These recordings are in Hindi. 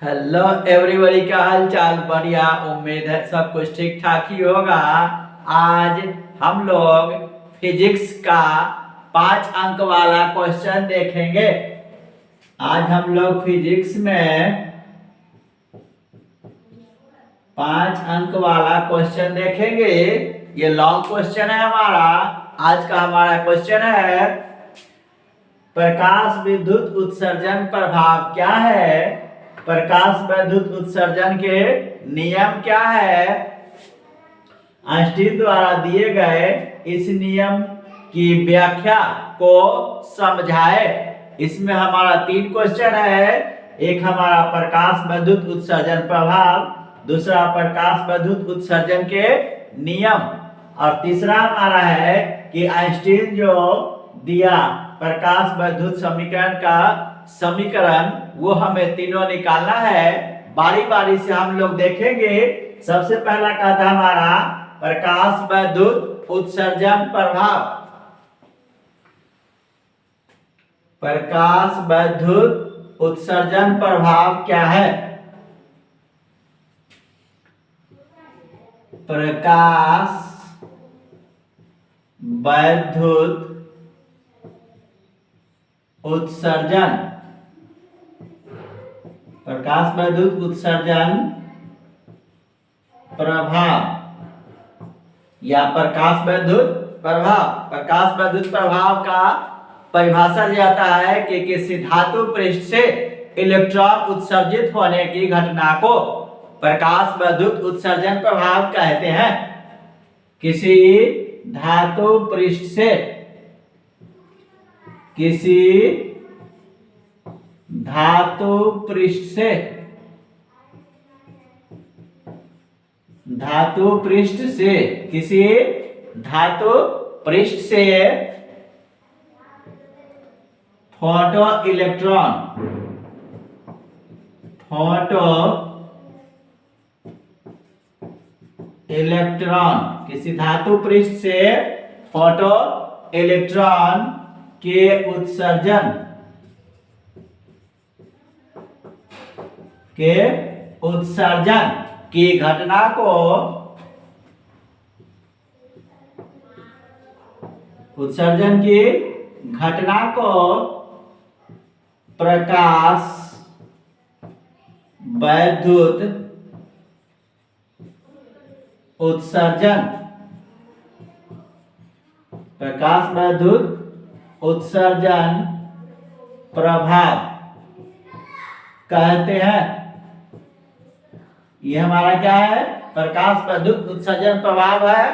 हेलो एवरीबॉडी, क्या हाल चाल? बढ़िया, उम्मीद है सब कुछ ठीक ठाक ही होगा। आज हम लोग फिजिक्स का 5 अंक वाला क्वेश्चन देखेंगे। आज हम लोग फिजिक्स में 5 अंक वाला क्वेश्चन देखेंगे। ये लॉन्ग क्वेश्चन है हमारा। आज का हमारा क्वेश्चन है, प्रकाश विद्युत उत्सर्जन प्रभाव क्या है? प्रकाश विद्युत उत्सर्जन के नियम क्या है? आइंस्टीन द्वारा दिए गए इस नियम की व्याख्या को समझाए। इसमें हमारा 3 क्वेश्चन है। एक हमारा प्रकाश विद्युत उत्सर्जन प्रभाव, दूसरा प्रकाश विद्युत उत्सर्जन के नियम, और तीसरा हमारा है कि आइंस्टीन जो दिया प्रकाश विद्युत समीकरण का समीकरण, वो हमें तीनों निकालना है। बारी बारी से हम लोग देखेंगे। सबसे पहला का था हमारा प्रकाश विद्युत उत्सर्जन प्रभाव। प्रकाश विद्युत उत्सर्जन प्रभाव क्या है? प्रकाश विद्युत उत्सर्जन, प्रकाश विद्युत उत्सर्जन प्रभाव या प्रकाश विद्युत प्रभाव। प्रकाश विद्युत प्रभाव का परिभाषा जाता है कि किसी धातु पृष्ठ से इलेक्ट्रॉन उत्सर्जित होने की घटना को प्रकाश विद्युत उत्सर्जन प्रभाव कहते हैं। किसी धातु पृष्ठ से, किसी धातु पृष्ठ से, धातु पृष्ठ से, किसी धातु पृष्ठ से फोटो इलेक्ट्रॉन, फोटो इलेक्ट्रॉन, किसी धातु पृष्ठ से फोटो इलेक्ट्रॉन के उत्सर्जन की घटना को, उत्सर्जन की घटना को प्रकाश विद्युत उत्सर्जन, प्रकाश विद्युत उत्सर्जन प्रभाव कहते हैं। ये हमारा क्या है? प्रकाश विद्युत उत्सर्जन प्रभाव है,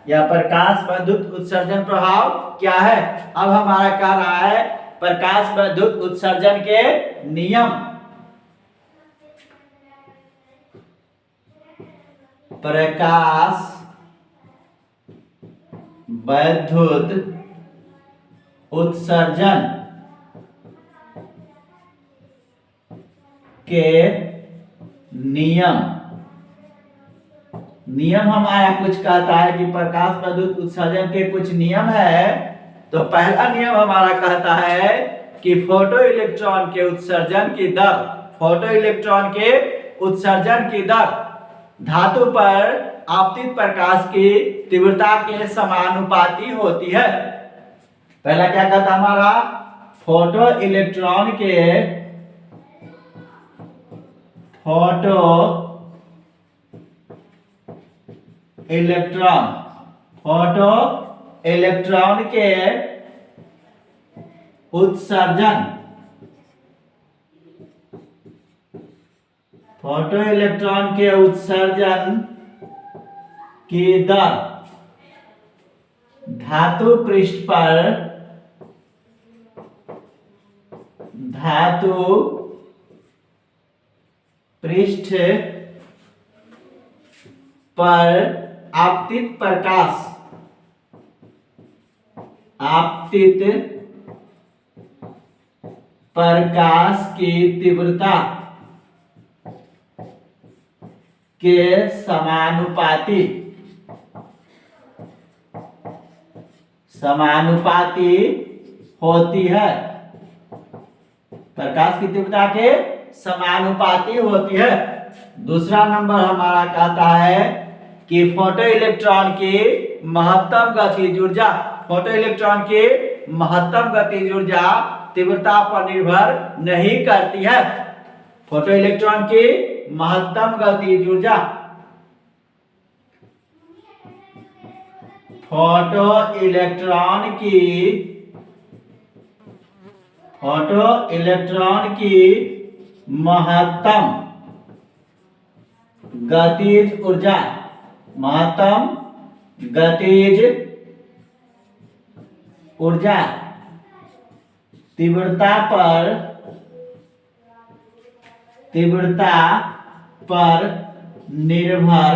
या प्रकाश विद्युत उत्सर्जन प्रभाव क्या है? अब हमारा कह रहा है प्रकाश विद्युत उत्सर्जन के नियम। प्रकाश विद्युत उत्सर्जन के नियम हमारा कुछ कहता है कि प्रकाश विद्युत उत्सर्जन के कुछ नियम है। तो पहला नियम हमारा कहता है कि फोटो इलेक्ट्रॉन के उत्सर्जन की दर, फोटो इलेक्ट्रॉन के उत्सर्जन की दर धातु पर आपतित प्रकाश की तीव्रता के समानुपाती होती है। पहला क्या कहता हमारा? फोटो इलेक्ट्रॉन के, फोटो इलेक्ट्रॉन, फोटो इलेक्ट्रॉन के उत्सर्जन, फोटो इलेक्ट्रॉन के उत्सर्जन की दर धातु पृष्ठ पर, धातु पृष्ठ पर आपतित प्रकाश, आपतित प्रकाश की तीव्रता के समानुपाती, समानुपाती होती है। प्रकाश की तीव्रता के समानुपाती होती है। दूसरा नंबर हमारा कहता है कि फोटो इलेक्ट्रॉन की महत्तम गतिज ऊर्जा, फोटो इलेक्ट्रॉन की महत्तम गतिज ऊर्जा तीव्रता पर निर्भर नहीं करती है। फोटो इलेक्ट्रॉन की महत्तम गतिज ऊर्जा, फोटो इलेक्ट्रॉन की महत्तम गतिज ऊर्जा, महत्तम गतिज ऊर्जा तीव्रता पर निर्भर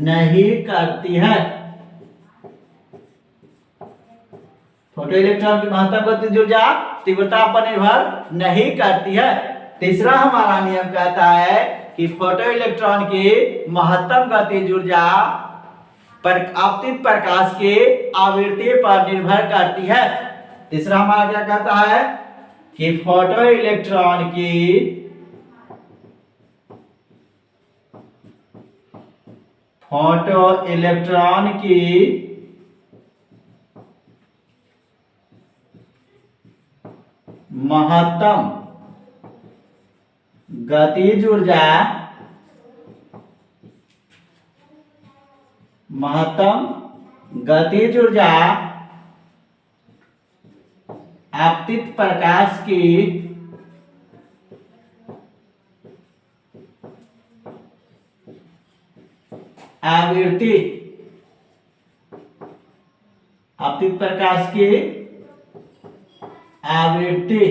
नहीं करती है। फोटो इलेक्ट्रॉन की महत्तम गतिज ऊर्जा तीव्रता पर निर्भर नहीं करती है। तीसरा हमारा नियम कहता है कि फोटो इलेक्ट्रॉन की महत्तम गतिज ऊर्जा पर आपतित प्रकाश की आवृत्ति पर निर्भर करती है। तीसरा हमारा क्या कहता है कि फोटो इलेक्ट्रॉन की महत्तम गतिज ऊर्जा, आपतित प्रकाश की आवृत्ति, आपतित प्रकाश की आवृत्ति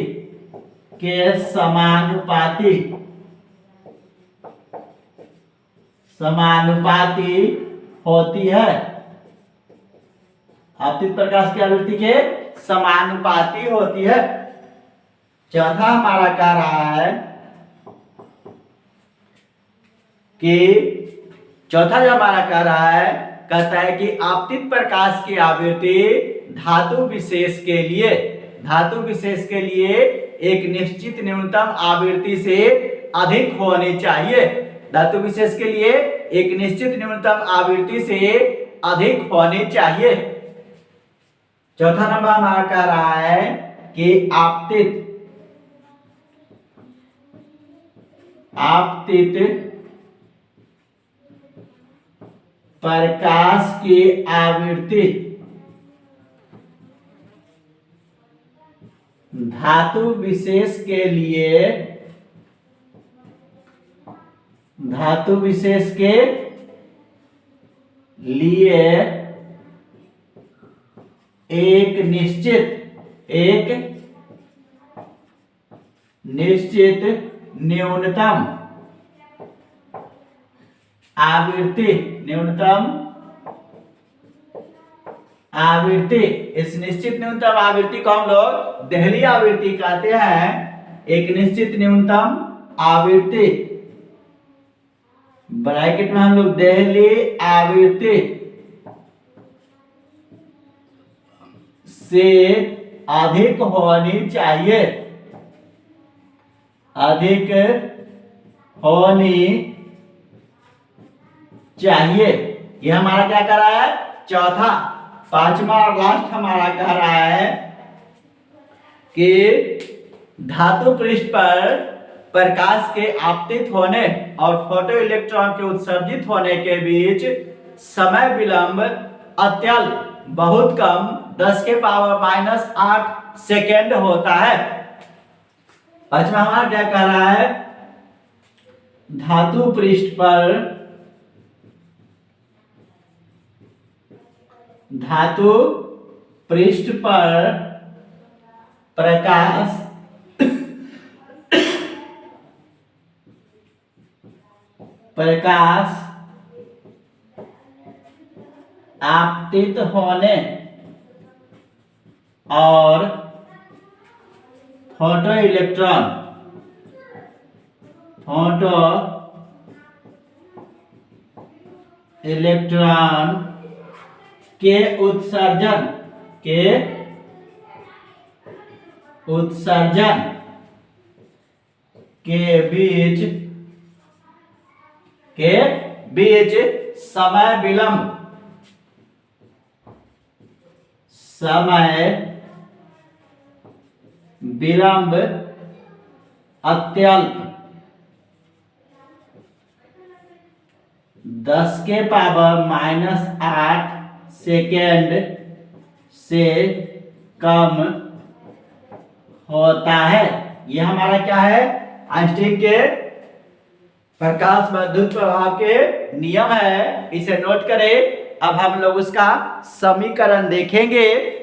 के समानुपाती होती है। आपतित प्रकाश की आवृत्ति के समानुपाती होती है। चौथा हमारा कह रहा है कि चौथा जो हमारा कह रहा है, कहता है कि आपतित प्रकाश की आवृत्ति धातु विशेष के लिए एक निश्चित न्यूनतम आवृत्ति से अधिक होनी चाहिए। धातु विशेष के लिए एक निश्चित न्यूनतम आवृत्ति से अधिक होनी चाहिए। चौथा नंबर हमारा कह रहा है कि आपतित प्रकाश की आवृत्ति धातु विशेष के लिए एक निश्चित न्यूनतम आवृत्ति, इस निश्चित न्यूनतम आवृत्ति को हम लोग देहली आवृत्ति कहते हैं। एक निश्चित न्यूनतम आवृत्ति, ब्रैकेट में हम लोग देहली आवृत्ति से अधिक होनी चाहिए, यह हमारा क्या कर रहा है, चौथा। पांचवा और लास्ट हमारा कह रहा है कि धातु पृष्ठ पर प्रकाश के आपतित होने और फोटो इलेक्ट्रॉन के उत्सर्जित होने के बीच समय विलंब अत्यल्प बहुत कम 10⁻⁸ सेकेंड होता है। पांचवा हमारा क्या कह रहा है, धातु पृष्ठ पर प्रकाश आपतित होने और फोटो इलेक्ट्रॉन के उत्सर्जन के बीच समय विलंब अत्यल्प 10⁻⁸ सेकेंड से कम होता है। यह हमारा क्या है, आइंस्टीन के प्रकाश विद्युत प्रभाव के नियम है, इसे नोट करें। अब हम लोग उसका समीकरण देखेंगे।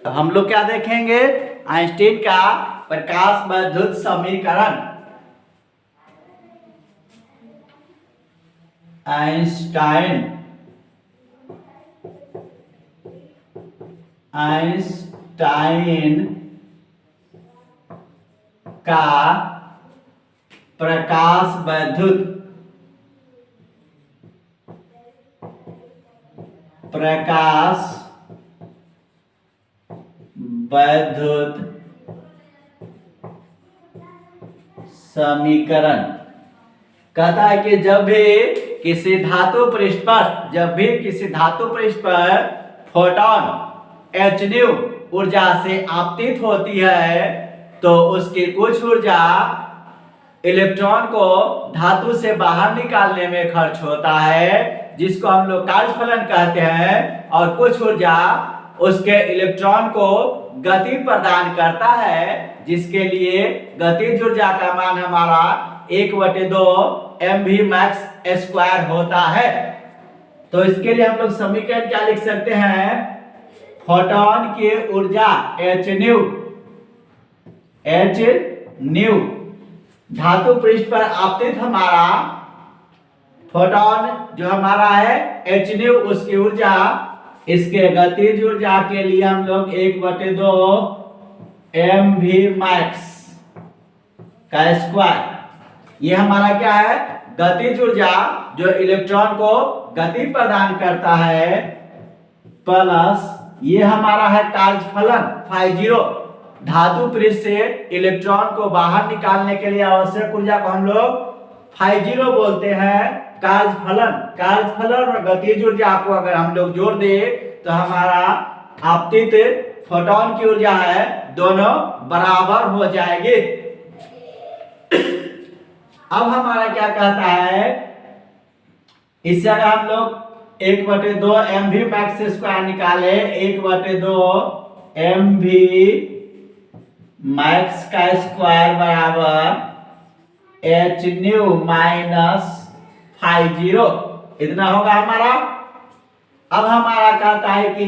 तो हम लोग क्या देखेंगे, आइंस्टीन का प्रकाश विद्युत समीकरण। आइंस्टाइन का प्रकाश विद्युत समीकरण कहता है कि जब भी किसी धातु पृष्ठ पर फोटॉन h ऊर्जा से आपतित होती है तो उसकी कुछ ऊर्जा इलेक्ट्रॉन को धातु से बाहर निकालने में खर्च होता है, जिसको हम लोग कार्यफलन कहते हैं, और कुछ ऊर्जा उसके इलेक्ट्रॉन को गति प्रदान करता है, जिसके लिए गतिज ऊर्जा का मान हमारा 1/2 mv_max² होता है। तो इसके लिए हम लोग समीकरण क्या लिख सकते हैं, फोटॉन की ऊर्जा h धातु पृष्ठ पर आपतित हमारा फोटॉन जो हमारा है h, उसकी ऊर्जा, इसके गतिज ऊर्जा के लिए हम लोग 1/2 mv_max², ये हमारा क्या है, गतिज ऊर्जा जो इलेक्ट्रॉन को गति प्रदान करता है, प्लस ये हमारा है कार्यफलन φ0, धातु पृष्ठ से इलेक्ट्रॉन को बाहर निकालने के लिए आवश्यक ऊर्जा को हम लोग φ0 बोलते हैं। कार्यफलन और गतिज ऊर्जा को अगर हम लोग जोड़ दे तो हमारा आपतित फोटॉन की ऊर्जा है, दोनों बराबर हो जाएगी। अब हमारा क्या कहता है, इससे अगर हम लोग 1/2 mv_max² निकाले, 1/2 mv_max² बराबर h φ0, इतना होगा हमारा। अब हमारा कहता है कि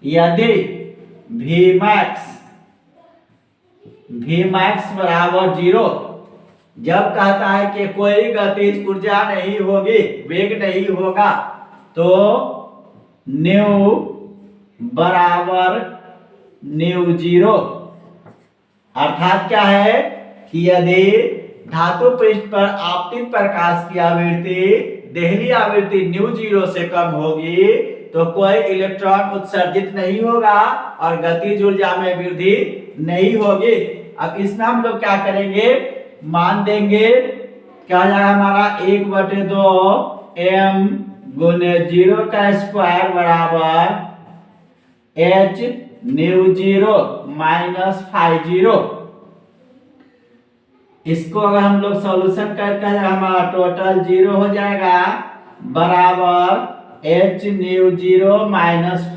यदि Vmax बराबर 0, जब कहता है कि कोई गतिज ऊर्जा नहीं होगी, वेग नहीं होगा, तो न्यू बराबर न्यू0, अर्थात क्या है कि यदि धातु पृष्ठ पर आपतित प्रकाश की आवृत्ति देहली आवृत्ति न्यू0 से कम होगी तो कोई इलेक्ट्रॉन उत्सर्जित नहीं होगा और गतिज ऊर्जा में वृद्धि नहीं होगी। अब इसमें हम लोग क्या करेंगे, मान देंगे, क्या हो जाएगा हमारा 1/2 m×0² बराबर h न्यू0 φ0। इसको अगर हम लोग सॉल्यूशन करके हमारा टोटल 0 हो जाएगा, बराबर h न्यू0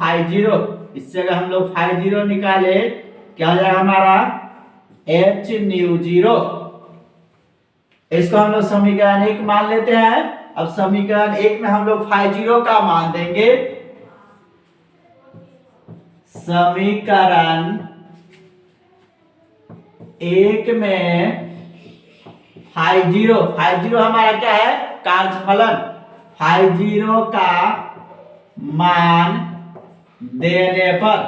φ0। इससे अगर हम लोग फाइ जीरो निकाले क्या हो जाएगा हमारा एच न्यू जीरो। इसको हम लोग समीकरण 1 मान लेते हैं। अब समीकरण 1 में हम लोग फाइ जीरो का मान देंगे। समीकरण 1 में फाइ जीरो हमारा क्या है कार्यफलन। फाइ जीरो का मान देने पर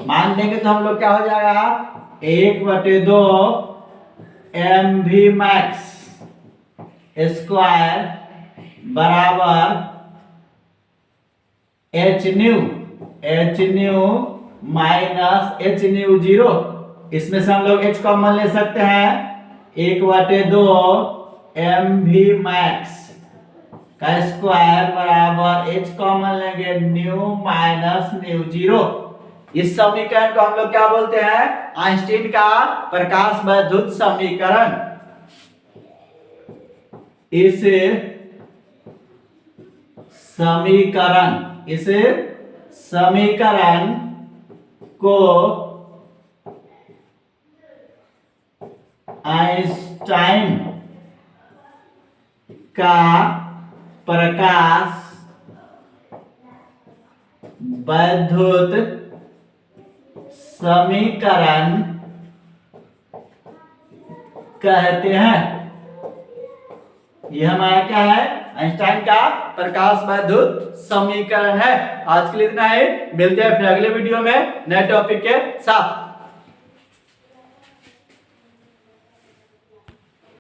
मान देंगे तो हम लोग क्या हो जाएगा 1/2 mv मैक्स स्क्वायर बराबर H new minus H mu zero. इसमें से हम लोग h कॉमन ले सकते हैं 1/2 mv मैक्स का स्क्वायर बराबर h कॉमन लेंगे न्यू माइनस न्यू जीरो। इस समीकरण को हम लोग क्या बोलते हैं आइंस्टीन का प्रकाश वैद्युत समीकरण। इस समीकरण को आइंस्टाइन का प्रकाश वैद्युत समीकरण कहते हैं। ये हमारा क्या है आइंस्टाइन का प्रकाश वैद्युत समीकरण है। आज के लिए इतना ही, मिलते हैं फिर अगले वीडियो में नए टॉपिक के साथ।